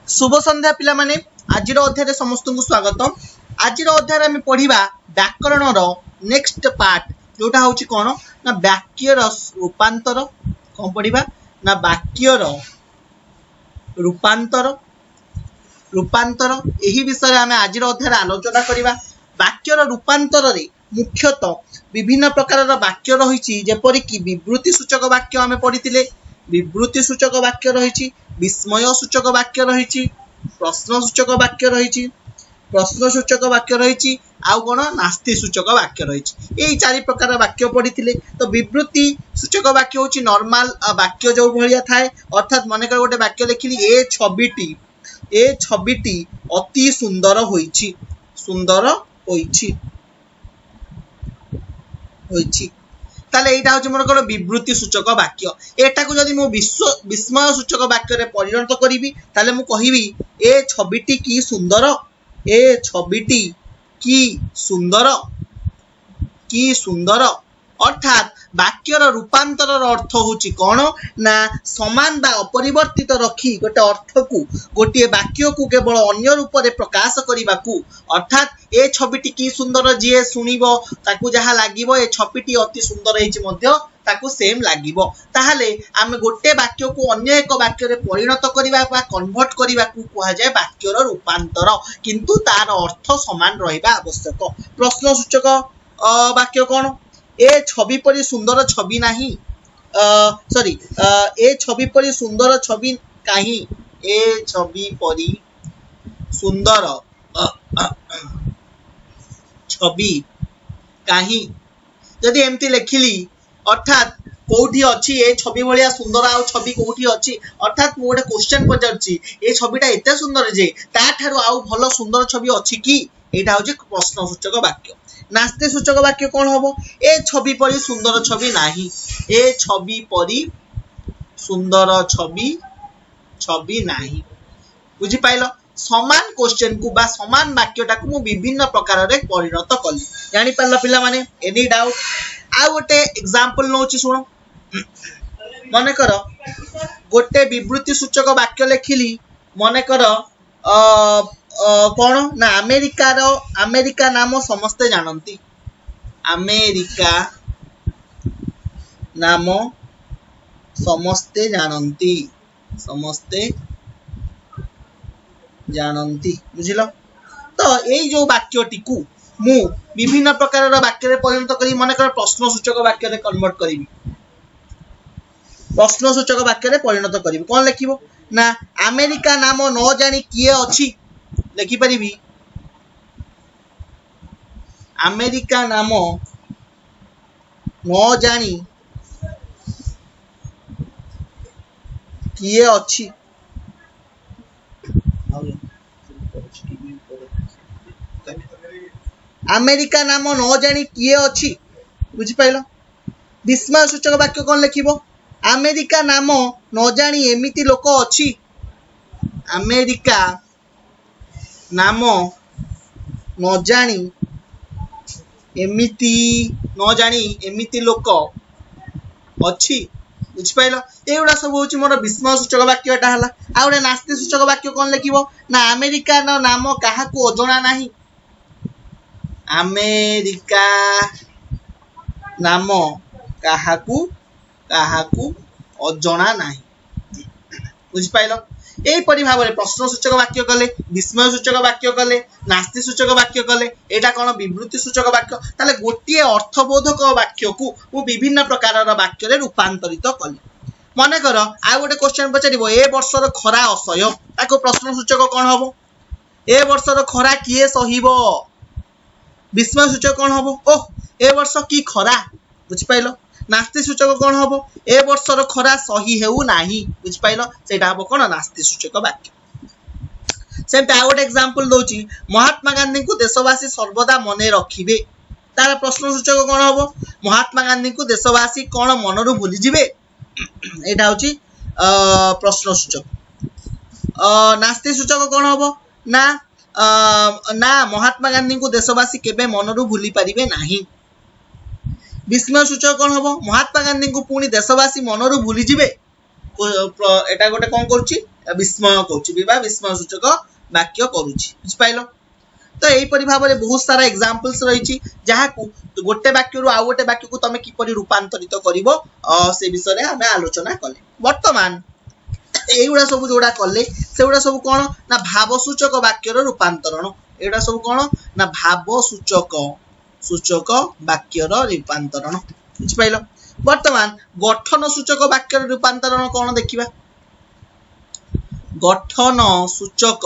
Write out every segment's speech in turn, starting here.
शुभ संध्या पिला माने आज अध्याय समस्त को स्वागतम। आज अध्याय आम पढ़ा व्याकरण नेक्स्ट पार्ट जोटा हूँ कौन ना वाक्यर रूपांतर कौन पढ़ा ना वाक्यर रूपांतर रूपांतर यही विषय आम आज अध्याय आलोचना करवा। वाक्यर रूपांतर मुख्यतः विभिन्न प्रकार वाक्य रही जेपरिक विवृत्ति सूचक वाक्य आम पढ़ी विवृत्ति सूचक वाक्य रही विस्मय सूचक वाक्य रही प्रश्न सूचक वाक्य रही प्रश्न सूचक वाक्य रही आउ कौन नास्ति सूचक वाक्य रही यही चारि प्रकार वाक्य पढ़ी तो विवृत्ति सूचक वाक्य हूँ नॉर्मल वाक्य जो भाया थाए अर्थात मनकर गोटे वाक्य लिखिली ए छविटी अति सुंदर होइछि सुंदर होइछि ताले एटा हूँ मोर कौन विवृत्ति सूचक वाक्य एटा को जदि मु विस्मय सूचक वाक्य रे परिणत करी ताले मु कहिबी ए छविटी की सुंदर ए छविटी की सुंदर अर्थात वाक्यर रूपांतर अर्थ होची कौन ना समान बा अपरिवर्तित रखी गोटे अर्थ को गोटे वाक्य को केवल अन्य रूप में प्रकाश करने को अर्थात ए छविटी की सुंदर जी शुणव ताकू जहाँ लगे ए छविटी अति सुंदर ताकू सेम लगे ताहले आम गोटे वाक्य को अन्य एक वाक्य रे परिणत करवा कन्वर्ट करने को कह जाए वाक्यर रूपांतर किंतु तार अर्थ समान रहा आवश्यक। प्रश्न सूचक वाक्य कौन ए छवि परी सुंदर छवि नहीं सॉरी ए छवि परी सुंदर छवि कहीं ए छवि परी सुंदर छवि कहीं जदि एमती लिखिली अर्थात कोठी अच्छी ए छवि भाया सुंदर आउ छवि कोठी अच्छी अर्थात मु गोटे क्वेश्चन पचारुची ए छविटा एते सुंदर जे ता ठारू आउ भल सुंदर छवि अच्छी कि एटा होची प्रश्न सूचक वाक्य। नास्ति सूचक वाक्य कौन हम ए छवि परी सुंदर छवि नहीं ए छवि परी सुंदर छवि नहीं बुझी पाइल समान क्वेश्चन को बा समान वाक्यटा को मु विभिन्न प्रकार रे परिणत कली जानि पारला पिला माने एनी डाउट आ गोटे एग्जांपल नोची सुनो मने कर गोटे विवृत्ति सूचक वाक्य लिखिली मने कर कौन ना अमेरिका नाम समस्ते जानती अमेरिका नाम समस्ते जानती बुझिल तो यही जो वाक्यटी को मु विभिन्न प्रकार वाक्य रे परिणत करी मन कर प्रश्न सूचक वाक्य रे कन्वर्ट करी प्रश्न सूचक वाक्य रे परिणत करी कौन लिखिबो ना अमेरिका नाम न जानी किए अछि लिखि परिबी अमेरिका नाम न जानी किए अछि अमेरिका नाम न जानी किए अछि बुझी पाइल। विस्मय सूचक वाक्य कौन लिखिबो अमेरिका नाम न जानी एमिति लोक अछि अमेरिका नाम न जानी एमिति लोक अछि बुझिपाइल। एगुड़ा सब हूँ मोर विस्मय सूचक वाक्यटा है आ गोटे नास्ति सूचक वाक्य कौन लिखिबो ना अमेरिका नाम काहाकू अजଣା नहीं अमेरिका नाम काहाकू अजଣା नहीं बुझिपाइल। यहीपरि भाव में प्रश्न सूचक वाक्य कले विस्मय सूचक वाक्य कले नास्ति सूचक वाक्य कले एटा कौन विवृत्ति सूचक वाक्य ताले गोटे अर्थबोधक वाक्य को मु विभिन्न प्रकार वाक्य रे रूपांतरित कली मने कर आ गोटे क्वेश्चन पचारिबो ए वर्षर खरा असह्य ताको प्रश्न सूचक कौन हबो ए वर्षर खरा किए सहिबो विस्मय सूचक कौन हबो ओह ए वर्ष की खरा बुझि पाइलो। नास्ति सूचक कौन हम ए वर्षर खरा सही हेउ नाही बुझि पाइल सेटा हम कौन नास्ति सूचक वाक्य। सेमते आ गोटे एग्जांपल दउची महात्मा गांधी को देशवासी सर्वदा मने रखिबे तार प्रश्न सूचक कौन हम महात्मा गांधी को देशवासी कौन मनरु भूली जिवे एटा होची प्रश्न सूचक। नास्ति सूचक कौन हम ना महात्मा गांधी को देशवासी केबे मनरु भूली पारिबे नाही। विस्मय सूचक कौन हम महात्मा गांधी को पुणी देशवासी मनरु भूली जिवे एटा गोटे कौन करुच्ची विस्मय करुच्ची विस्मय सूचक वाक्य करुच्ची बुझिपाइल। तो यहीपरि भाव में बहुत सारा एग्जांपल्स रही जहाँ गोटे वाक्य रु आउ गोटे वाक्य को तुम किपरि रूपांतरित करिवो से विषय में आमे आलोचना कले। वर्तमान एगुड़ा सब जोड़ा कले सेगुड़ा सब कौन ना भावसूचक वाक्यर रूपांतरण एगुड़ा सब कौन ना भावसूचक सूचक वाक्यर रूपांतरण बुझिपाइल। वर्तमान गठन सूचक वाक्यर रूपांतरण कौन देखिबा। गठन सूचक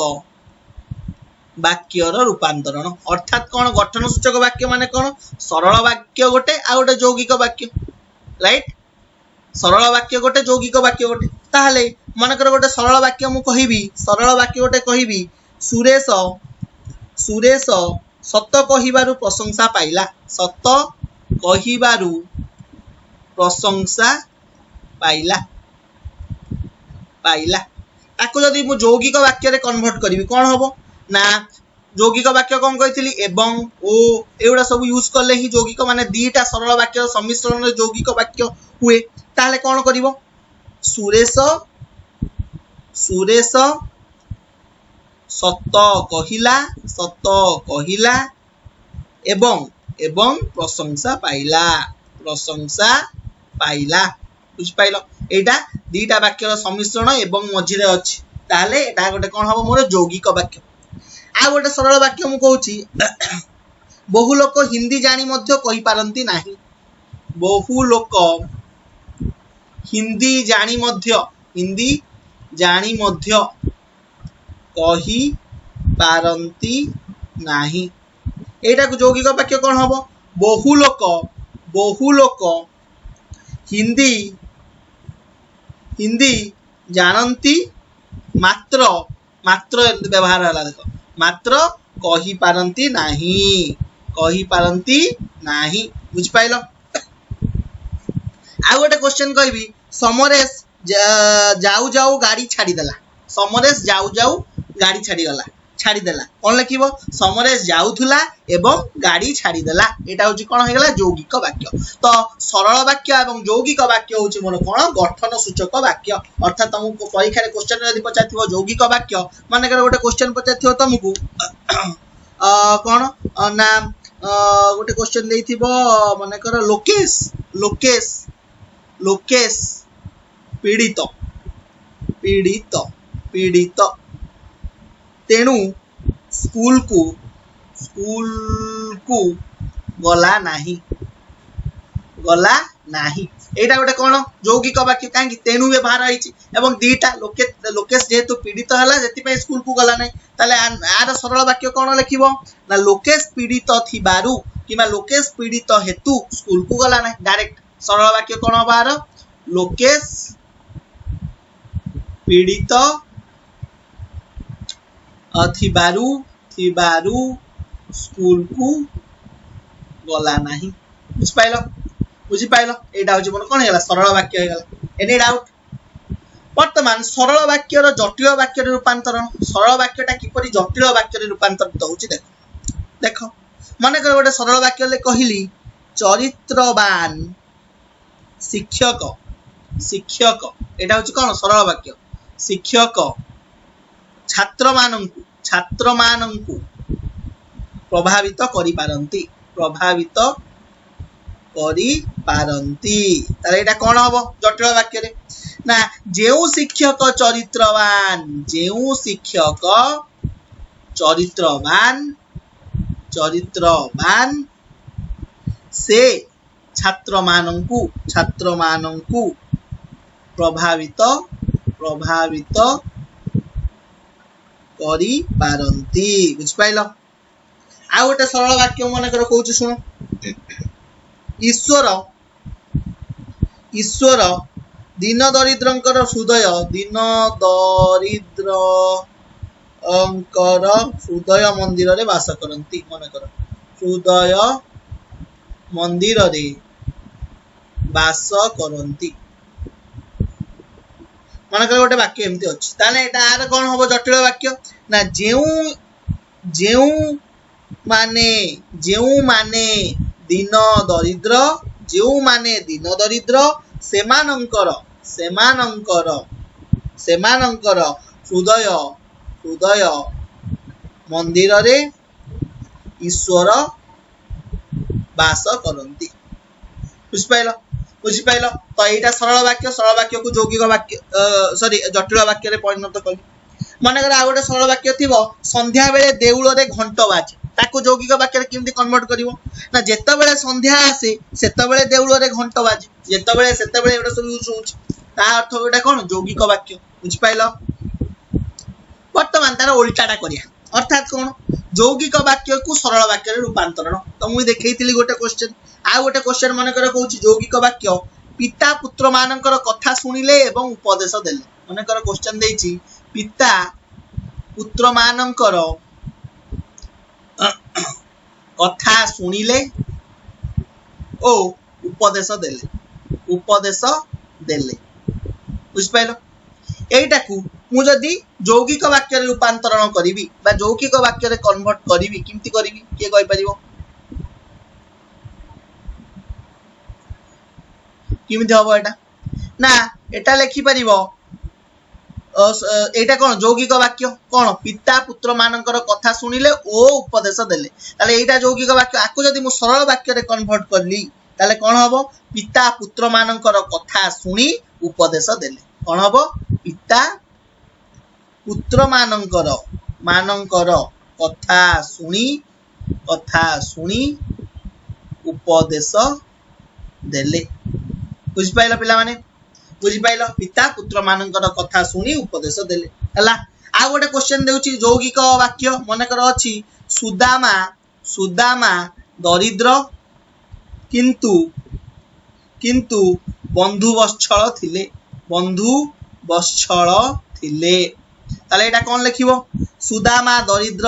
वाक्यर रूपांतरण अर्थात कौन गठन सूचक वाक्य माने कौन सरल वाक्य गोटे आ गोटे यौगिक वाक्य राइट। सरल वाक्य गोटे यौगिक वाक्य गोटे ताहले मनकर गोटे सरल वाक्य मु कहिबी सरल वाक्य गोटे कहिबी सुरेश सुरेश सत कहिबारु प्रशंसा पाइला सत कहिबारु प्रशंसा पाइला पाइला ताको जदि मु यौगिक वाक्य रे कन्वर्ट करिवि कोन हबो ना यौगिक वाक्य कौन कही एवं ओ एगुड़ा सब यूज कले ही यौगिक माने दीटा सरल वाक्य सम्मिश्रण यौगिक वाक्य हुए ताहले कौन करिवो सुरेश सुरेश सत कहिला एवं एवं प्रशंसा पाइला बुझ पाइल। एटा दीटा वाक्यर सम्मिश्रण एवं मझिरे अछि ताहले एटा गोटे कौन हबो मोर यौगिक वाक्य। आ गोटे सरल वाक्य मु कहूँ बहु लोक हिंदी जानी मध्य कहि पारंती नाही बहु लोक हिंदी जानी मध्य कहि पारंती नाही एटा को यौगिक वाक्य कौन हबो बहु लोक हिंदी हिंदी जानती मात्र मात्र व्यवहार है देख मात्र कहि पारंती नाही बुझ पाइल। आ गोटे क्वेश्चन कहबी समरेश जाऊ जाऊ गाड़ी छाड़ीदेला समरेश जाऊ जाऊ गाड़ी छाड़ीदेला कौन लिखिबो समरेश जाउथुला एवं गाड़ी छाड़ीदेला एटा होची कोन होगला यौगिक वाक्य। तो सरल वाक्य एवं यौगिक वाक्य होची मोर कोन गठन सूचक वाक्य अर्थात तुमको परीक्षा रे क्वेश्चन यदि पचाथिबो यौगिक वाक्य माने कर गोटे क्वेश्चन पचाथिबो तुमको कोन ना गोटे क्वेश्चन देथिबो माने कर लोकेश लोकेश लोकेश पीड़ित पीड़ित पीड़ित तेणु स्कूल को गला नाही एटा गोटे कौन यौगिक वाक्य कहीं तेणु व्यवहार होइछि एवं दीटा लोकेश जेहेतु पीड़ित हला जेति स्कूल को गला नाही ताले आर सरल वाक्य कौन लिखिबो ना लोकेश पीड़ित थिबारु किमा लोकेश पीड़ित हेतु स्कूल को गला नाही डायरेक्ट सरल वाक्य कौन हबार लोकेश पीड़ित थिबारु स्कूल को गला नाही बुझ पाइल एटा होची मन कोन हेला सरल वाक्य हेगला एनी डाउट। वर्तमान सरल वाक्य रो जटिल वाक्य रे रूपांतरण सरल वाक्यटा किपरि जटिल वाक्य रे रूपांतरित होची देखो माने कर गोटे सरल वाक्य ले कहिली चरित्रवान शिक्षक शिक्षक एटा होची कोन सरल वाक्य शिक्षक छात्र मानंकु प्रभावित करि पारंती ताले एटा कोन हबो जटिल वाक्य रे ना जेउ शिक्षक चरित्रवान से छात्र मानंकु प्रभावित करि पारंती बुझ पाइल। आ गोटे सरल वाक्य मन कर कहूँ शुण ईश्वर दीन दरिद्रंकर हृदय मंदिर रे वास करंती मन कर हृदय मंदिर रे वास करंती मनकर गोटे वाक्य एमती अच्छी ताले एटा आर कौन हम जटिल वाक्य ना जेउ माने दीन दरिद्र ସେମାନଙ୍କର ସେମାନଙ୍କର ହୃଦୟ ହୃଦୟ ମନ୍ଦିରରେ ଈଶ୍ୱର ବାସ କରନ୍ତି। ବୁଝିପାଇଲ ବୁଝିପାଇଲ ତ ଏଇଟା ସରଳ ବାକ୍ୟକୁ ଯୌଗିକ ବାକ୍ୟ ସରି ଜଟିଳ ବାକ୍ୟରେ ପରିଣତ କଲି। ମନେକର ଆଉ ଗୋଟେ ସରଳ ବାକ୍ୟ ଥିବ ସନ୍ଧ୍ୟା ବେଳେ ଦେଉଳରେ ଘଣ୍ଟ ବାଜେ, ତାକୁ ଯୌଗିକ ବାକ୍ୟରେ କେମିତି କନଭର୍ଟ କରିବ ନା ଯେତେବେଳେ ସନ୍ଧ୍ୟା ଆସେ ସେତେବେଳେ ଦେଉଳରେ ଘଣ୍ଟ ବାଜେ, ଯେତେବେଳେ ସେତେବେଳେ ଏଗୁଡ଼ା ସବୁ ୟୁଜ ହଉଛି, ତା ଅର୍ଥ ଏଇଟା କଣ ଯୌଗିକ ବାକ୍ୟ। ବୁଝିପାଇଲ। ବର୍ତ୍ତମାନ ତାର ଓଲଟାଟା କରିବା ଅର୍ଥାତ୍ କଣ ଯୌଗିକ ବାକ୍ୟକୁ ସରଳ ବାକ୍ୟରେ ରୂପାନ୍ତରଣ। ତ ମୁଁ ଦେଖେଇଥିଲି ଗୋଟେ କ୍ୱେଶ୍ଚନ, ଆଉ ଗୋଟେ କ୍ୱେଶ୍ଚନ ମନେକର କହୁଛି ଯୌଗିକ ବାକ୍ୟ ପିତା ପୁତ୍ର ମାନଙ୍କର କଥା ଶୁଣିଲେ ଏବଂ ଉପଦେଶ ଦେଲେ। ମନେକର କ୍ୱେଶ୍ଚନ ଦେଇଛି ପିତା ପୁତ୍ର ମାନଙ୍କର କଥା ଶୁଣିଲେ ଓ ଉପଦେଶ ଦେଲେ ବୁଝିପାଇଲ। এইটাକୁ ମୁଁ ଯଦି ଯୌଗିକ ବାକ୍ୟରେ ରୂପାନ୍ତରଣ କରିବି ବା ଯୌଗିକ ବାକ୍ୟରେ କନଭର୍ଟ କରିବି କେମିତି କରିବି କିଏ କହିପାରିବ? କେମିତି ହବ ଏଟା ନା ଏଟା ଲେଖିପାରିବ এইটা কোন যৌগিক বাক্য কোন পিতা পুত্র মানଙ୍କର কথা শুনিলে ও উপদেশ দেলে, তাহলে এইটা যৌগিক বাক্য। আকু যদি মু সরল বাক্যরে কনভর্ট করলি তাহলে কোন হবো পিতা পুত্র মানଙ୍କର কথা শুনি উপদেশ দেলে। কোন হবো পিতা পুত্র ମାନଙ୍କର କଥା ଶୁଣି ଉପଦେଶ ଦେଲେ। ବୁଝିପାଇଲ ପିଲାମାନେ ବୁଝିପାଇଲ ପିତା ପୁତ୍ର ମାନଙ୍କର କଥା ଶୁଣି ଉପଦେଶ ଦେଲେ ହେଲା। ଆଉ ଗୋଟେ କ୍ୱେଶ୍ଚନ ଦେଉଛି ଯୌଗିକ ବାକ୍ୟ ମନେକର ଅଛି ସୁଦାମା ଦରିଦ୍ର କିନ୍ତୁ ବନ୍ଧୁ ବତ୍ସଳ ଥିଲେ। ତାহলে এটা কোন লেখিব সুদামা দরিদ্র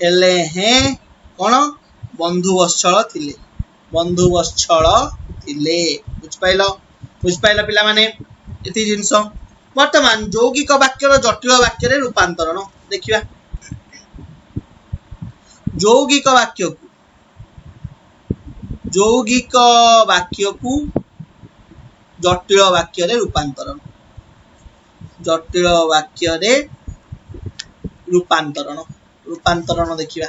হেলে হেঁ কোন বন্ধু বৎসଳ ଥିଲେ। ବୁଝିପାଇଲ ପିଲାମାନେ ଏତି ଜିନିଷ। ବର୍ତ୍ତମାନ ଯୌଗିକ ବାକ୍ୟର ଜଟିଳ ବାକ୍ୟରେ ରୂପାନ୍ତରଣ ଦେଖିବା। ଯୌଗିକ ବାକ୍ୟକୁ ଜଟିଳ ବାକ୍ୟରେ ରୂପାନ୍ତରଣ ଦେଖିବା।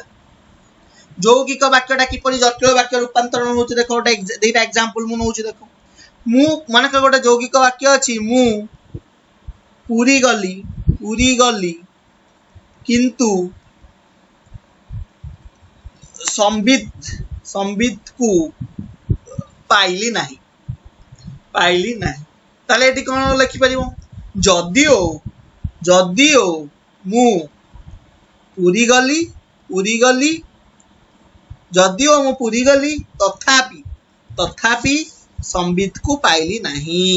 ଯୌଗିକ ବାକ୍ୟଟା କିପରି ଜଟିଳ ବାକ୍ୟ ରୂପାନ୍ତରଣ ହଉଛି ଦେଖ ଗୋଟେ ଦିଟା ଏକ୍ସାମ୍ପଲ ମୁଁ ନଉଛି ଦେଖ। ମୁଁ ମନେକର ଗୋଟେ ଯୌଗିକ ବାକ୍ୟ ଅଛି ମୁଁ ପୁରୀ ଗଲି କିନ୍ତୁ ସମ୍ବିତକୁ ପାଇଲି ନାହିଁ। ତାহলে এটি কোন লেখিপারিব যদিও ମୁଁ ପୁରୀ ଗଲି ତଥାପି ସମ୍ବିତକୁ ପାଇଲି ନାହିଁ।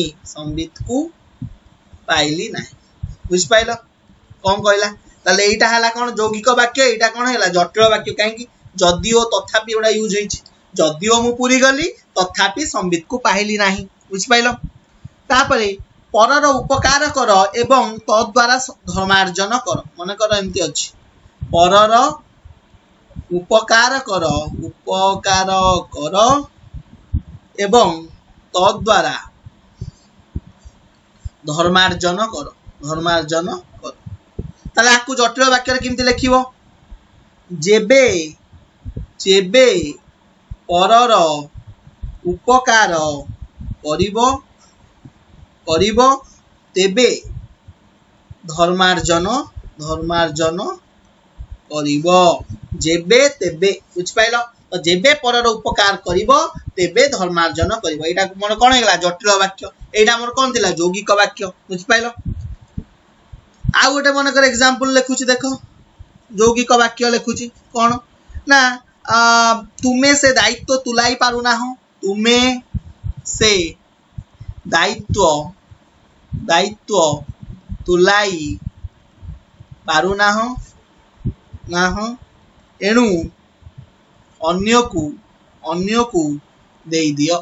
ବୁଝିପାଇଲ କଣ କହିଲା? ତାহলে এইটা ହେଲା କଣ ଯୌଗିକ ବାକ୍ୟ, এইটা କଣ ହେଲା ଜଟିଳ ବାକ୍ୟ। କାହିଁକି ଯଦିଓ ତଥାପି ଏଗୁଡ଼ା ୟୁଜ ହେଇଛି। ଯଦିଓ ମୁଁ ପୁରୀ ଗଲି ତଥାପି ସମ୍ବିତକୁ ପାଇଲି ନାହିଁ। ବୁଝିପାଇଲ। ତାପରେ ପରର ଉପକାର କର ଏବଂ ତଦ୍ୱାରା ଧର୍ମାର୍ଜନ କର। ମନେକର ଏମିତି ଅଛି ପରର ଉପକାର କର ଏବଂ ତଦ୍ୱାରା ଧର୍ମାର୍ଜନ କର। ତାহলে ଆକୁ ଜଟିଳ ବାକ୍ୟରେ କେମିତି ଲେଖିବ? ଯେବେ ପରର ଉପକାର କରିବ ତେବେ ଧର୍ମାର୍ଜନ କରିବ। ଯେବେ ତେବେ ବୁଝିପାଇଲ। ତ ଯେବେ ପରର ଉପକାର କରିବ ତେବେ ଧର୍ମାର୍ଜନ କରିବ। এইটা ମୋର କଣ ହେଇଗଲା ଜଟିଳ ବାକ୍ୟ। এইটা ଆମର କଣ ଥିଲା ଯୌଗିକ ବାକ୍ୟ। ବୁଝିପାଇଲ। ଆଉ ଗୋଟେ ମନେକର ଏକ୍ସାମ୍ପଲ ଲେଖୁଛି ଦେଖ ଯୌଗିକ ବାକ୍ୟ ଲେଖୁଛି କଣ ନା ତୁମେ ସେ ଦାୟିତ୍ୱ ତୁଲାଇ ପାରୁନାହଁ। ତୁମେ ସେ ଦାୟିତ୍ୱ ତୁଲାଇ ପାରୁନାହଁ ଏଣୁ ଅନ୍ୟକୁ ଦେଇଦିଅ।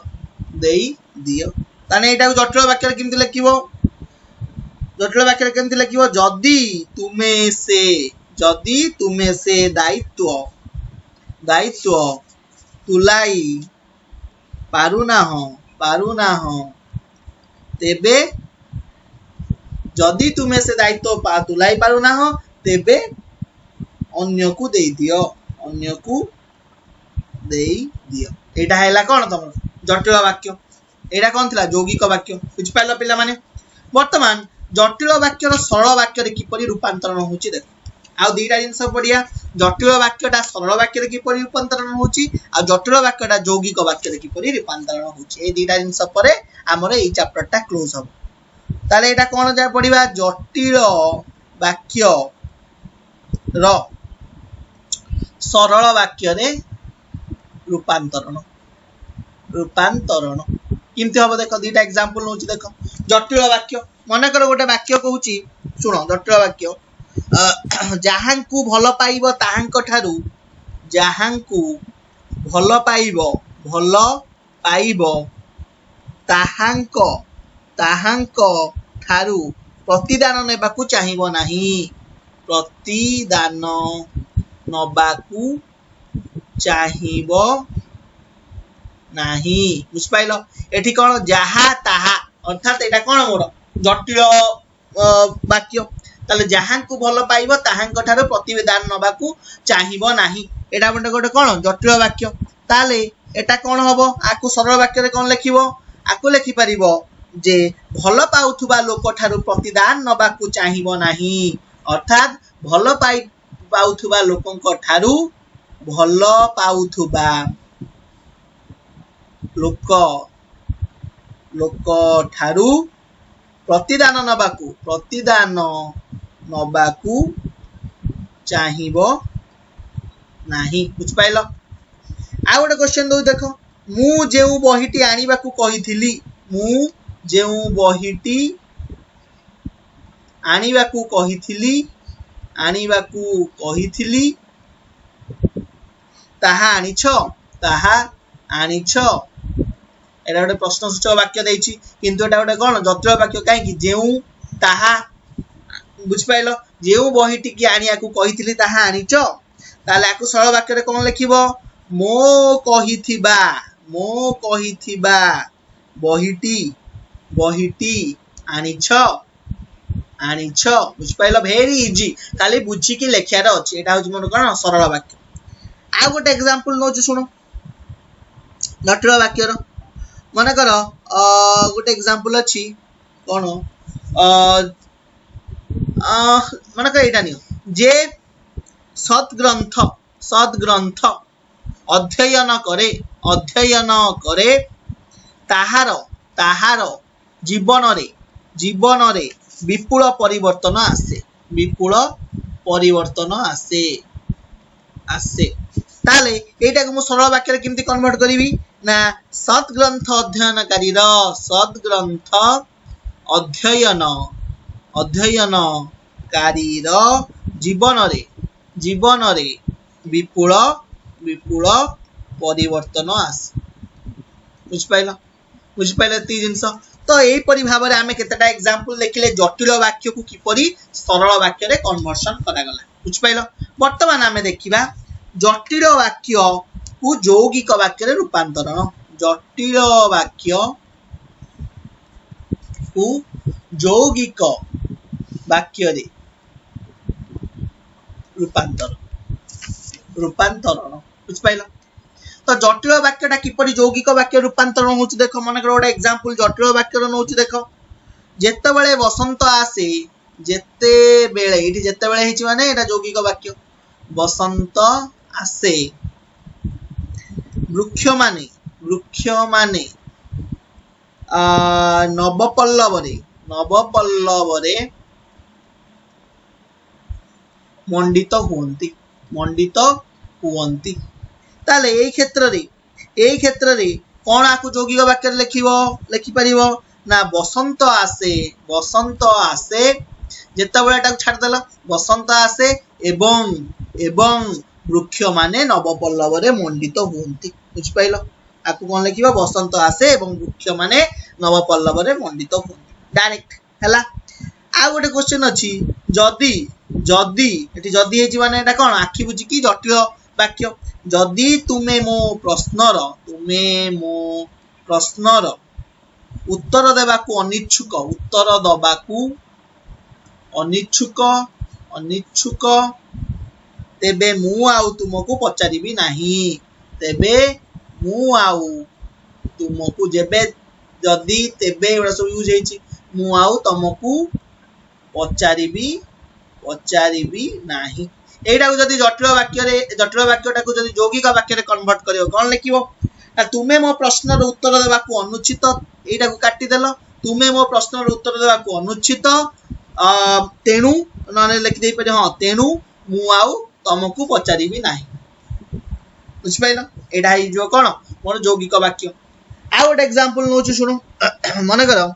ତାହେଲେ ଏଇଟାକୁ ଜଟିଳ ବାକ୍ୟରେ କେମିତି ଲେଖିବ? ଯଦି ତୁମେ ସେ ଦାୟିତ୍ୱ दायित्व तुलाई पारुनाह तेबे जदि तुम्हें से दायित्व तुलाई पारुनाह तेबे अन्य को दे दियो एटा हैला कोन तमर जटिल वाक्य एटा कोन थिला यौगिक वाक्य बुझ पाइलो पिला माने वर्तमान जटिल वाक्यर सरल वाक्य रे किपरि रूपांतरण होची देख आ दुईटा जिनस पड़िया जटिल वाक्यटा सरल वाक्य रे किपरि रूपांतरण होची आ जटिल वाक्यटा यौगिक वाक्य रे किपरि रूपांतरण होची ए दुईटा जिनस परे हमर ए चैप्टरटा क्लोज हो ताले एटा कोन जा पड़िबा जटिल वाक्य रो सरल वाक्य रे रूपांतरण किमती हम देख दुईटा एग्जांपल नोची देख जटिल वाक्य मन कर गोटे वाक्य कहूची सुनो जटिल वाक्य जहांकु भल पाइबो ताहांक ठारू जहांकु भल पाइबो ताहांक ठारू प्रतिदान नेबाकू चाहिबो नाही प्रतिदान नबाकू चाहिबो नाही बुझ पाइलो एठी कोन जहा ताहा अर्थात एटा कोन मोर जटिल वाक्य ताले जहांकु भल पाइबो ताहांक ठारो प्रतिदान नबाकू चाहिबो नाही एटा बंटे गोटे कोन जटिल वाक्य ताले एटा कोन हबो आकु सरल वाक्य रे कोन लिखिबो आकु लिखि परिबो जे भल पाउथुबा लोक ठारो प्रतिदान नबाकू चाहिबो नाही अर्थात भल पाउथुबा लोकंक ठारू भल पाउथुबा लोक ठारू प्रतिदान नबाकू चाहिबो नाही बुझ पाइलो आ गोटे क्वेश्चन दउ देखो मु जेउ बहिटी आनिबाकू कहिथिली आनिबाकू कहिथिली ताहा आनिछ एटा गोटे प्रश्नसूचक वाक्य देछि किंतु एटा गोटे कोन जटिल वाक्य काहे कि जेउ ताहा बुझ पाइलो जेउ बहिटी की आनियाकू कहिथिली ताहा आनिछ ताले आकू सरल वाक्य रे कोन लिखिबो मो कहिथिबा बहिटी आनिछ बुझ पाइलो भेरी इजी खाली बुझी की लेखियार अछि एटा होज मोर कोन सरल वाक्य आ गोटे एग्जांपल नोच सुनो जटिल वाक्य रो मन कर गोटे एग्जांपल अछि कोन मन कर एटा नियो जे सद्ग्रंथ अध्ययन करे ताहार जीवन रे विपुल परिवर्तन आसे ताले एटा को मु सरल वाक्य रे किमती कन्वर्ट करिवि ना सद्ग्रंथ अध्ययनकारी जीवन रे विपुल परिवर्तन आसे बुझ पाइलो ती जिंस तो एही परि भाबरे आमे केतेटा एग्जांपल लेखिले जटिल वाक्य को किपरि सरल वाक्य रे कन्वर्शन करा गला बुझ पाइलो वर्तमान आमे देखिबा जटिल वाक्य को यौगिक वाक्य रे रूपांतरण जटिल वाक्य को यौगिक वाक्य रे रूपांतरण बुझ पाइलो तो जटिल वाक्यटा किपरि यौगिक वाक्य रूपांतरण होछि देखो मन कर गोटे एग्जांपल जटिल वाक्य रो नोछि देखो जेतेबेले बसंत आसे जेतेबेले एठी जेतेबेले हिछि माने एटा यौगिक वाक्य बसंत आसे वृक्ष माने नवपल्लवरे मंडित हुवंती ताले एई क्षेत्र रे कोन आकु यौगिक वाक्य लिखि परिबो ना बसंत आसे जेतेबेले एटा छाड़ देला बसंत आसे एवं वृक्ष माने नवपल्लवरे मंडित हुवंती बुझ पाइलो आकु कोन लिखिबो बसंत आसे एवं वृक्ष माने नवपल्लवरे मंडित हुवंती डायरेक्ट हला आ गोटे क्वेश्चन अछि जदी एठी जदी हेछि माने एटा कोन आखि बुझी की जटिल वाक्य जदि तुमे मो प्रश्नर उत्तर देबाकू अनिच्छुक तेबे मु आउ तुमको पचारिबी नाही जेबे जदि तेबे एवढा सब यूज ହେଇଛି मु आउ तुमको पचारिबी नाही एटा को जदि जटिल वाक्यटा को जदि यौगिक वाक्य रे कन्वर्ट करियो कोन लिखिबो तुमे मो प्रश्नर उत्तर देबाकू अनुचित एटा को काटी देलो तुमे मो प्रश्नर उत्तर देबाकू अनुचित तेणु नने लिखि दे पारे हां तेणु मु आउ तुमको पचारिबी नाही बुझि पाइलो एटा ही जो कोन मोर यौगिक वाक्य आ गोटे एग्जांपल नोछु सुनो मन करो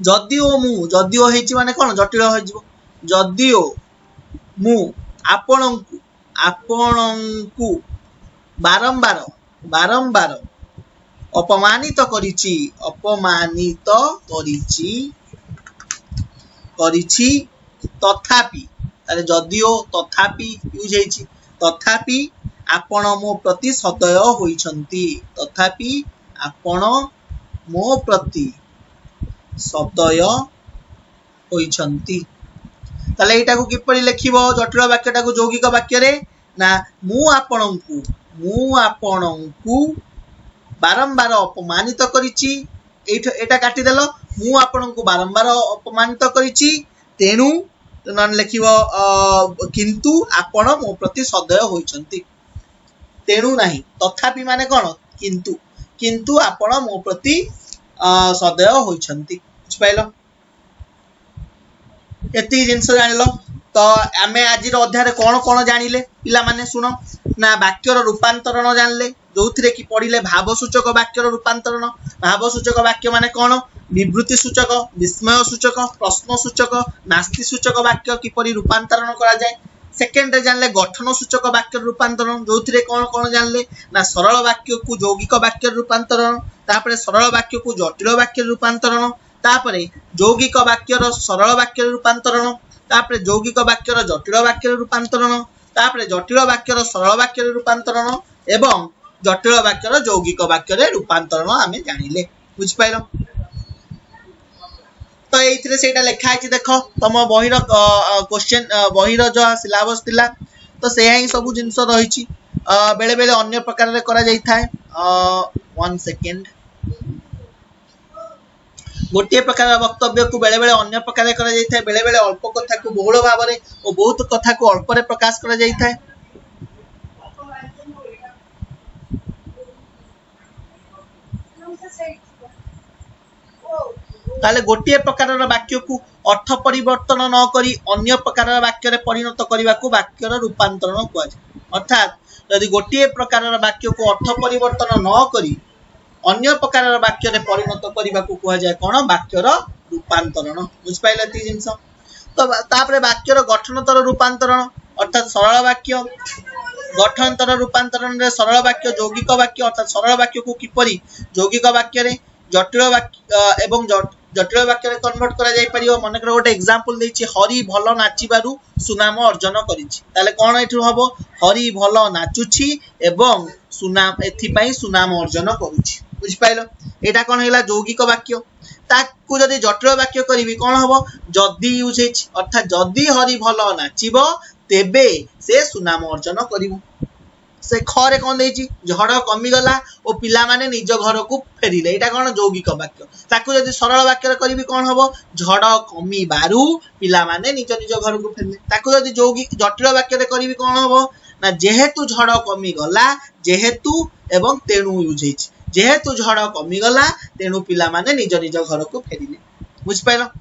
जदिओ हेछि माने कोन जटिल हो जिवो जदिओ मु आपणंकु बारंबार अपमानित करिछि तथापि ताले जदिओ तथापि यूज हेछि तथापि आपण मो प्रति सदय होइछंती ताले एटा को किपरि लिखिबो जटिल वाक्यटा को यौगिक वाक्य रे ना मु आपणंकु बारंबार अपमानित करिछि एटा काटी देलो मु आपणंकु बारंबार अपमानित करिछि तेणु नन लिखिबो किंतु आपण मो प्रति सदय होइछंती तेणु नाही तथापि माने कोन किंतु आपण मो प्रति सदय होइछंती बुझ पाइलो एति जिंस जानिलो तो आमे आज अध्याय कौन जानिले पिला माने सुनो ना वाक्यर रूपांतरण जानले जोथिरे कि पढ़िले भावसूचक वाक्यर रूपांतरण भावसूचक वाक्य माने कौन विवृत्ति सूचक विस्मय सूचक प्रश्न सूचक नास्ति सूचक वाक्य किपरि रूपांतरण करा जाय सेकेंड रे जानले गठन सूचक वाक्य रूपांतरण जोथिरे कौन जानले ना सरल वाक्य को यौगिक वाक्य रूपांतरण तापरे सरल वाक्य को जटिल वाक्य रूपांतरण तापरे यौगिक वाक्यर सरल वाक्य रूपांतरण तापरे यौगिक वाक्यर जटिल वाक्य रूपांतरण तापरे जटिल वाक्यर सरल वाक्य रूपांतरण एवं जटिल वाक्यर यौगिक वाक्य रूपांतरण आमे जानिले बुझ पाइलो तो एइथिरे सेटा लेखा आछि देखो तम बहिर क्वेश्चन बहिर जो सिलेबस थिला तो सेहा ही सब जिंस रहिछि बेले बेले अन्य प्रकार रे करा जाई थाए 1 सेकंड गोटे प्रकार वक्तव्य को बेले बेले अन्य प्रकार करा जाई थाए बेले बेले अल्प कथा को बहुल भाव रे और बहुत कथा को अल्प रे प्रकाश करा जाई थाए ताले गोटे प्रकार वाक्य को अर्थ परिवर्तन न करी अन्य प्रकार वाक्य रे परिणत करबा को वाक्यर रूपांतरण कुआ जाय अर्थात यदि गोटे प्रकार वाक्य को अर्थ परिवर्तन न करी अन्य प्रकार वाक्य रे परिणत करबा को कुआ जाय कोन वाक्यर रूपांतरण बुझ पाइला ती जिंस तो तापरे वाक्यर गठनतर रूपांतरण अर्थात सरल वाक्य गठनतर रूपांतरण रे सरल वाक्य यौगिक वाक्य अर्थात सरल वाक्य को किपरि यौगिक वाक्य रे जटिल वाक्य एवं जटिल वाक्य रे कन्वर्ट करा जाय परियो मन कर गोटे एग्जांपल देछि हरि भलो नाचिबारु सुनाम अर्जन करिछि ताले कोन एठु हबो हरि भलो नाचुछि एवं सुनाम एथि पई सुनाम अर्जन करूछि बुझ पाइलो एटा कोन हैला यौगिक वाक्य ताकू जदि जटिल वाक्य करबी कोन हबो जदि यूज हेछि अर्थात जदि हरि भलो नाचिबो तेबे से सुनाम अर्जन करिवो से खरे कोन देछि झड़ कमी गला ओ पिला माने निज घर को फेरिले एटा कोन यौगिक वाक्य ताकू जदि सरल वाक्य करबी कोन हबो झड़ कमी बारु पिला माने निज निज घर को फेरिले ताकू जदि यौगिक जटिल वाक्य करबी कोन हबो ना जेहेतु झड़ कमी गला जेहेतु एवं तेणु यूज हेछि जेहेतु झड़ कमी गला तेणु पिला माने निज निज घर को फेरिले बुझ पाइलो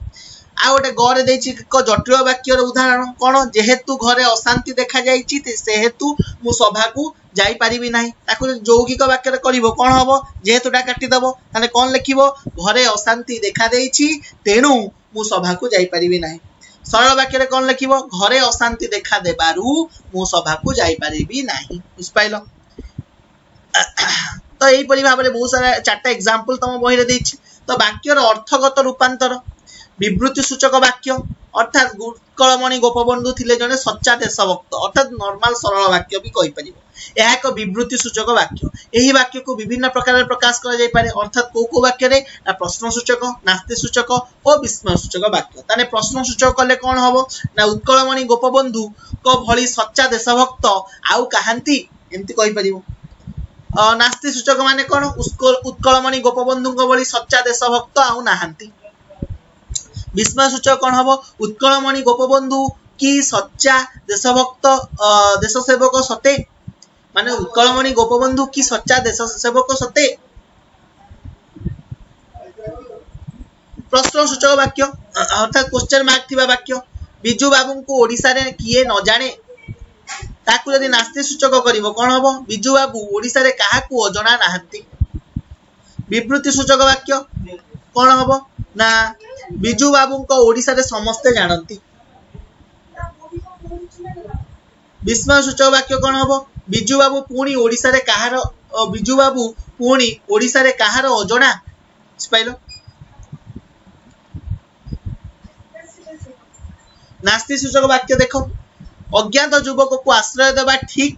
आ गोटे गरे देछि जटिल वाक्यर उदाहरण कोन जेहेतु घरे अशांति देखा जाइछि से हेतु मु सभा को जाई परिबी नाही ताकू यौगिक वाक्य रे करिवो कोन हबो जेहेतुटा काटी दबो ताने कोन लिखिबो घरे अशांति देखा देइछि तेणु मु सभा को जाई परिबी नाही सरल वाक्य रे कोन लिखिबो घरे अशांति देखा देबारु मु सभा को जाई परिबी नाही बुझ पाइलो तो एही परि भाबरे बहुत सारा चारटा एग्जांपल तम बहि रे देछि तो वाक्यर अर्थगत रूपांतर विवृत्ति सूचक वाक्य अर्थात उत्कलमणि गोपबंधु थिले जने सच्चा देशभक्त अर्थात नॉर्मल सरल वाक्य भी कहि परिबो यह एक विवृत्ति सूचक वाक्य। यही वाक्य को विभिन्न प्रकार प्रकाश करा जाय पारे अर्थात को वाक्य रे ना प्रश्न सूचक, नास्ति सूचक और विस्मय सूचक वाक्य। ताने प्रश्न सूचक कले कोन हबो ना उत्कलमणि गोपबंधु को भली सच्चा देशभक्त आउ काहांती एमती कहि परिबो। नास्ति सूचक माने कोन उत्कलमणि गोपबंधु को भली सच्चा देशभक्त आउ नाहांती। विस्मय सूचक कौन हम उत्कलमणि गोपबंधु की सच्चा देशभक्त देश सेवक सते माने उत्कलमणि गोपबंधु की सच्चा देश सेवक सते। प्रश्न सूचक वाक्य अर्थात क्वेश्चन मार्क थिबा वाक्य बिजू बाबू को ओडिसा रे किए न जाने ताकू यदि नास्ति सूचक करिवो कोन हबो बिजू बाबू ओडिसा रे काहा को अजणा नाहंती। विवृत्ति सूचक वाक्य कोन हबो ना बिजू बाबू को ओडिसा रे समस्ते जानती। विस्मय सूचक वाक्य कोन हबो बिजू बाबू पुणी ओडिसा रे काहार बिजू बाबू पुणी ओडिसा रे काहार अजणा पाइलो। नास्ति सूचक वाक्य देखो अज्ञात युवक को आश्रय देबा ठीक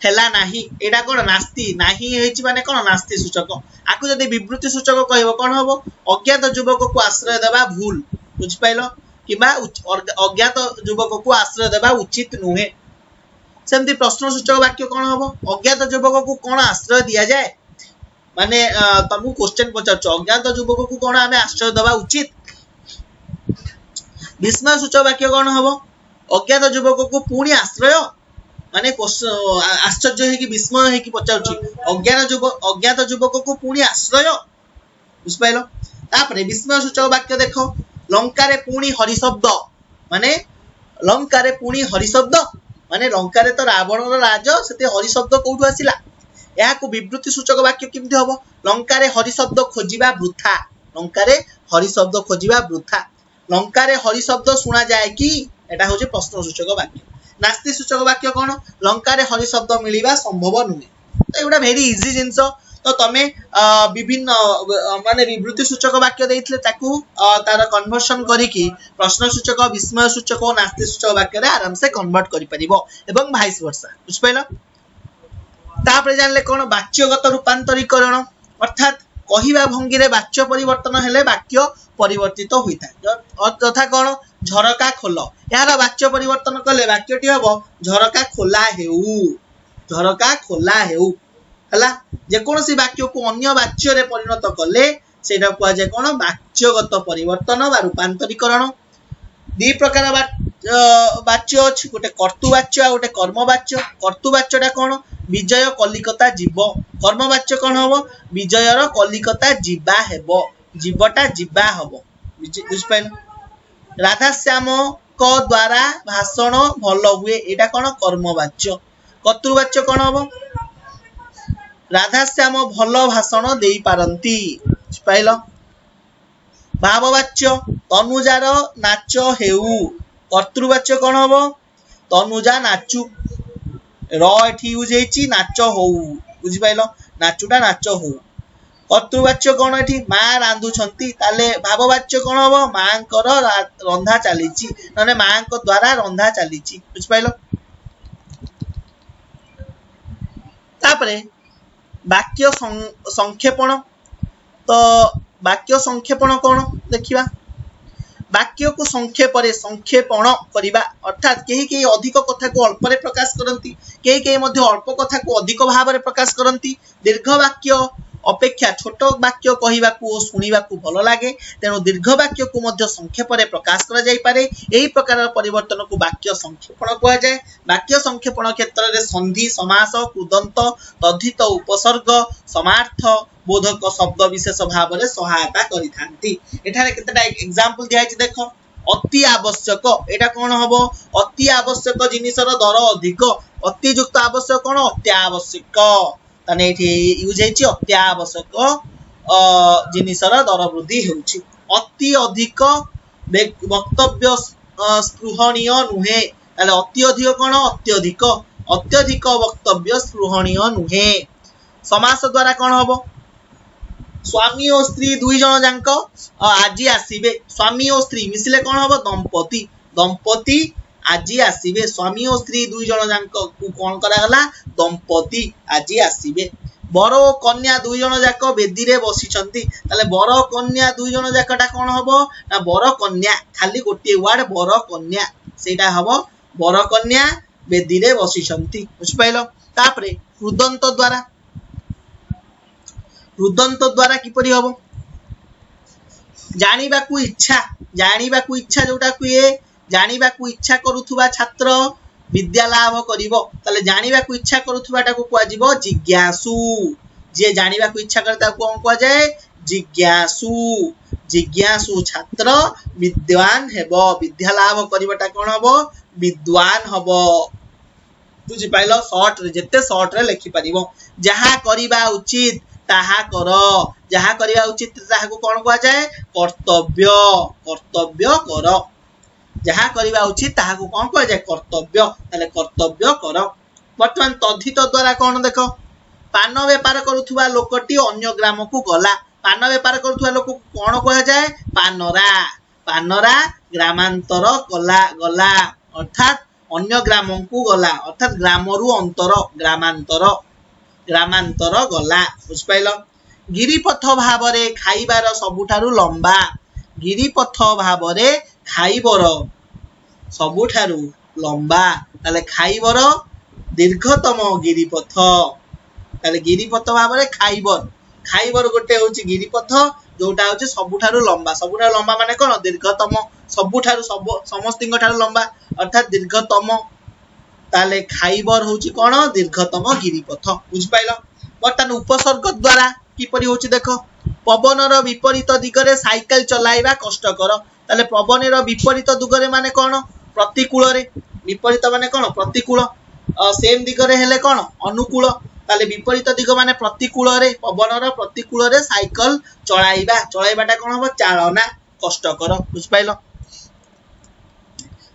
हेला नाही एडा कोन नास्ति नाही हेछि माने कोन नास्ति सूचक। आकु जदि विवृत्ति सूचक कहबो कोन हबो अज्ञात युवक को आश्रय देबा भूल बुझ पाइलो किबा अज्ञात युवक को आश्रय देबा उचित नुहे। सेमति प्रश्न सूचक वाक्य कोन हबो अज्ञात युवक को कोन आश्रय दिया जाय माने तुमको क्वेश्चन पचारछ अज्ञात युवक को कोन हमें आश्रय देबा उचित। विस्मय सूचक वाक्य कोन हबो अज्ञात युवक को पुणी आश्रय माने आश्चर्य है कि विस्मय है कि पचाउछि अज्ञात युवक को पुणी आश्रय बुझ पाइलो। तापरे विस्मय सूचक वाक्य देखो लंका रे पुणी हरि शब्द माने लंका रे पुणी हरि शब्द माने लंका रे तो रावण रो राज सेते हरि शब्द कोठु आसिला। या को विवृत्ति सूचक वाक्य किमथि हबो लंका रे हरि शब्द खोजिबा वृथा लंका रे हरि शब्द खोजिबा वृथा लंका रे हरि शब्द सुना जाय कि एटा होजे प्रश्न सूचक वाक्य। नास्ति सूचक वाक्य कोन लंका रे हरि शब्द मिलिबा संभव नुहे। तो एटा वेरी इजी जिंस तो तमे विभिन्न माने विवृत्ति सूचक वाक्य देइथिले ताकू तार कन्वर्शन करिकि प्रश्न सूचक विस्मय सूचक और नास्ति सूचक वाक्य रे आराम से कन्वर्ट करि परिबो एवं भाइस वर्सा बुझ पाइलो। तापरे जानले कोन वाच्यगत रूपांतरीकरण अर्थात कहिबा भंगी रे वाच्य परिवर्तन हेले वाक्य परिवर्तित होइता तथा कोन झरका खोल यार वाच्य परिवर्तन कले वाक्यटी हबो झरका खोला हेउ हला जे कोनसी वाक्य को अन्य वाच्य रे परिणत कले सेटा कुआ जे कोन वाच्यगत परिवर्तन बा रूपांतरीकरण। दी प्रकार वाच्य अछि गोटे कर्तुवाच्य आ गोटे कर्मवाच्य। कर्तुवाच्यटा कोन विजय कलिकता जीव कर्मवाच्य कोन हबो विजयर कलिकता जीवा हेबो जीवटा जीवा हबो बुझ पाइलो। राधा श्याम को द्वारा भाषण भल हुए एटा कोन कर्मवाच्य। कर्तृवाच्य कोन हबो राधा श्याम भल भाषण देई पारंती पाइलो। भाववाच्य तनुजार नाच हेउ कर्तृवाच्य कोन हबो तनुजा नाचु र एठी यूज हेछि नाच होउ बुझि पाइलो नाचुटा नाच होउ। कर्तृवाच्य कोन एठी मा रांधु छंती ताले भाववाच्य कोन हबो मांकर रंधा चलीछि नने मांक द्वारा रंधा चलीछि बुझि पाइलो। तापरे वाक्य संक्षेपण तो वाक्य संक्षेपण कोन देखिबा वाक्य को संक्षेपरे संक्षेपण करिबा अर्थात केही अधिक कथा को अल्प रे प्रकाश करंती केही मध्ये अल्प कथा को अधिक भाव रे प्रकाश करंती। दीर्घ वाक्य अपेक्षा छोट वाक्य कहिबा को सुनिबा को भल लागे तेणु दीर्घ वाक्य को मध्ये संक्षेप रे प्रकाश करा जाय पारे एही प्रकार परिवर्तन को वाक्य संक्षेपण कहा जाय। वाक्य संक्षेपण क्षेत्र रे संधि समास कृदंत तद्धित उपसर्ग समार्थ बोधक शब्द विशेष भाव रे सहायता करिथांती। एठारे केतेटा एग्जांपल दिया छि देखो अति आवश्यक एटा कोन हबो अति आवश्यक जिनिसर दर अधिक अतियुक्त आवश्यक कोन अत्यावश्यक ताने एठी यूज हेछि अत्यावश्यक जिनिसर दर वृद्धि हेउछि। अति अधिक वक्तव्य स्पृहणीय नुहे ताले अति अधिक कोन अत्यधिक अत्यधिक वक्तव्य स्पृहणीय नुहे। समास द्वारा कोन हबो स्वामी और स्त्री दुई जन जांक आज आसीबे स्वामी और स्त्री मिसिले कोन हबो दंपति दंपति आज आसीबे स्वामी और स्त्री दुई जन जाक कौन करागला दंपति आज आसीबे बर और कन्या दुई जन जाक बेदी रे बसिछंती ताले बर कन्या दुई जन जाकटा कौन हबो ना बर कन्या खाली गोटे वर्ड बर कन्या सेटा हबो बर कन्या बेदी रे बसिछंती बुझ पाइलो तापरे रुदंत द्वारा किपरि हबो जानिबाकू इच्छा जोटा को ये जानिबाकू इच्छा करुथुबा छात्र विद्या लाभ करिवो ताले जानिबाकू इच्छा करुथुबाटा को कुआ जीवो जिज्ञासु जे जानिबाकू इच्छा करे ताको कोन कुआ जाय जिज्ञासु छात्र विद्वान हेबो विद्या लाभ करिवटा कोन हबो विद्वान हबो बुझि पाइलो शॉर्ट रे जत्ते शॉर्ट रे लिखि परिवो जहा करिबा उचित ताहा कर जहा करिया उचित ताहा को कोन कुआ जाय कर्तव्य कर जहा करिबा उचित ताहा को कोन कुआ जाय कर्तव्य ताले कर्तव्य कर वर्तमान तद्धित द्वारा कोन देखो पान व्यापार करुथुवा लोकटी अन्य ग्राम को गला पान व्यापार करुथुवा लोक कोन कुआ जाय पानरा ग्रामांतर गला अर्थात अन्य ग्राम को गला अर्थात ग्रामरु अंतर ग्रामांतर गला बुझ पाइलो गिरिपथ भावरे खाइबार सबुठारु लंबा गिरिपथ भावरे खाइबर सबुठारु लंबा ताले खाइबर दीर्घतम गिरिपथ ताले गिरिपथ भावरे खाइबर गोटे होची गिरिपथ जोटा होची सबुठारु लंबा माने कोन दीर्घतम सबुठारु समस्तिंग ठारु लंबा अर्थात दीर्घतम ताले खाइबर होची कोन दीर्घतम गिरिपथ बुझ पाइलो बर्तन उपसर्ग द्वारा किपरि होची देखो पवनर विपरीत दिगरे साइकिल चलाइबा कष्टकर ताले पवनर विपरीत दिगरे माने कोन प्रतिकूल रे विपरीत माने कोन प्रतिकूल सेम दिगरे हेले कोन अनुकूल ताले विपरीत दिग माने प्रतिकूल रे पवनर प्रतिकूल रे साइकिल चलाइबाटा कोन हो चालना कष्टकर बुझ पाइलो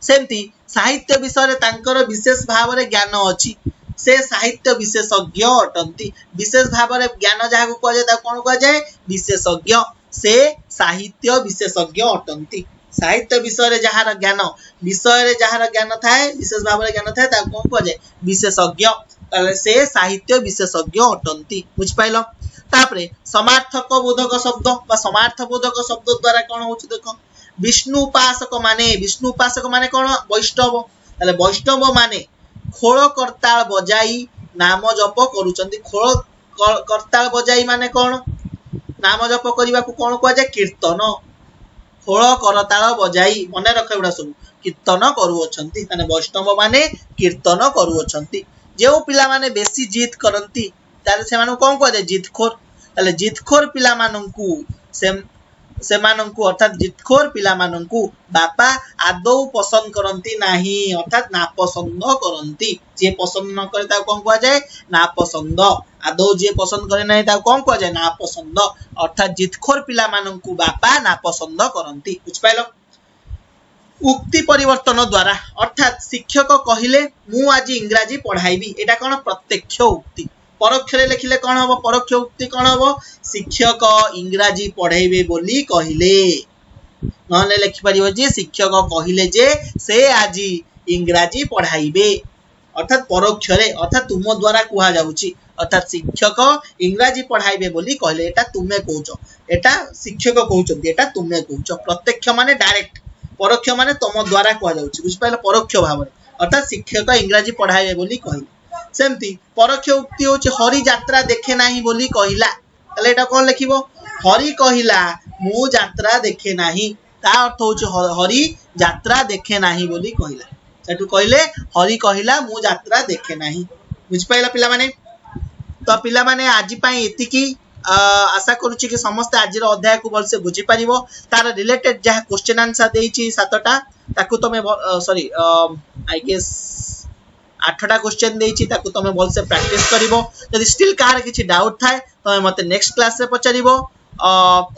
सेमती साहित्य विषय रे तांकर विशेष भाव रे ज्ञान अछि से साहित्य विशेषज्ञ अटंती विशेष भाव रे ज्ञान जहा को कह जाय ता कोन कह जाय विशेषज्ञ से साहित्य विशेषज्ञ अटंती साहित्य विषय रे जहार ज्ञान थाए विशेष भाव रे ज्ञान थाए ता कोन कह जाय विशेषज्ञ ताले से साहित्य विशेषज्ञ अटंती बुझ पाइलो तापरे समार्थक बोधक शब्द बा समार्थ बोधक शब्द द्वारा कोन होची देखो विष्णु उपासक माने कोन वैष्णव ताले वैष्णव माने खोल करताल बजाई नाम जप करूचंती खोल करताल बजाई माने कोन नाम जप करिबा को कोन कुआ जाय कीर्तन खोल करताल बजाई मने रखबडा सब कीर्तन करूछंती माने वैष्णव माने कीर्तन करूछंती जेउ पिला माने बेसी जिद करंती ताले से मानु कोन कुआ जाय जिदखोर ताले जिदखोर पिला मानंकु सेमानंकु अर्थात जितखोर पिला मानंकु बापा आदौ पसंद करंती नाही अर्थात नापसंद करंती जे पसंद न करे ता कोन कुआ जाय नापसंद आदौ जे पसंद करे नाही ता कोन कुआ जाय नापसंद अर्थात जितखोर पिला मानंकु बापा नापसंद करंती बुझ पाइलो उक्ति परिवर्तन द्वारा अर्थात शिक्षक कहिले मु आज इंग्रजी पढाइबी एटा कोन प्रत्यक्ष उक्ति परोक्ष रे लिखिले कोन हबो परोक्ष उक्ति कोन हबो शिक्षक इंग्रजी पढाइबे बोली कहिले नले लिखि परिबो जे शिक्षक कहिले जे से आज इंग्रजी पढाइबे अर्थात परोक्ष रे अर्थात तुम द्वारा कुहा जाउची अर्थात शिक्षक इंग्रजी पढाइबे बोली कहिले एटा तुमे कहउचो एटा शिक्षक कहउचंती एटा तुमे कहउचो प्रत्यक्ष माने डायरेक्ट परोक्ष माने तुम द्वारा कुहा जाउची बुझ पाइलो परोक्ष भाव रे अर्थात शिक्षक इंग्रजी पढाइबे बोली कहिले सेमती परोक्ष उक्ति होची हरि यात्रा देखे नाही बोली कहिला तले एटा कोन लिखिबो हरि कहिला मु यात्रा देखे नाही ता अर्थ होची हरि यात्रा देखे नाही बोली कहिला सेटु कहिले हरि कहिला मु यात्रा देखे नाही बुझ पाइला पिला माने तो पिला माने आजि पई एतिकी आशा करूची कि समस्त आज अध्याय को भलसे बुझी पारिबो तार रिलेटेड जहा क्वेश्चन आंसर देइची 7टा ताकू तमे सॉरी आई गेस 8टा क्वेश्चन देइची ताकू तमे भलसे प्रैक्टिस करिवो यदि स्टिल कार किछि डाउट थाए तमे मते नेक्स्ट क्लास रे पचारिवो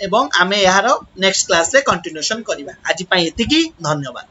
एवं आमे यार नेक्स्ट क्लास रे कंटिन्यूएशन करिबा आज पई एतिकी धन्यवाद।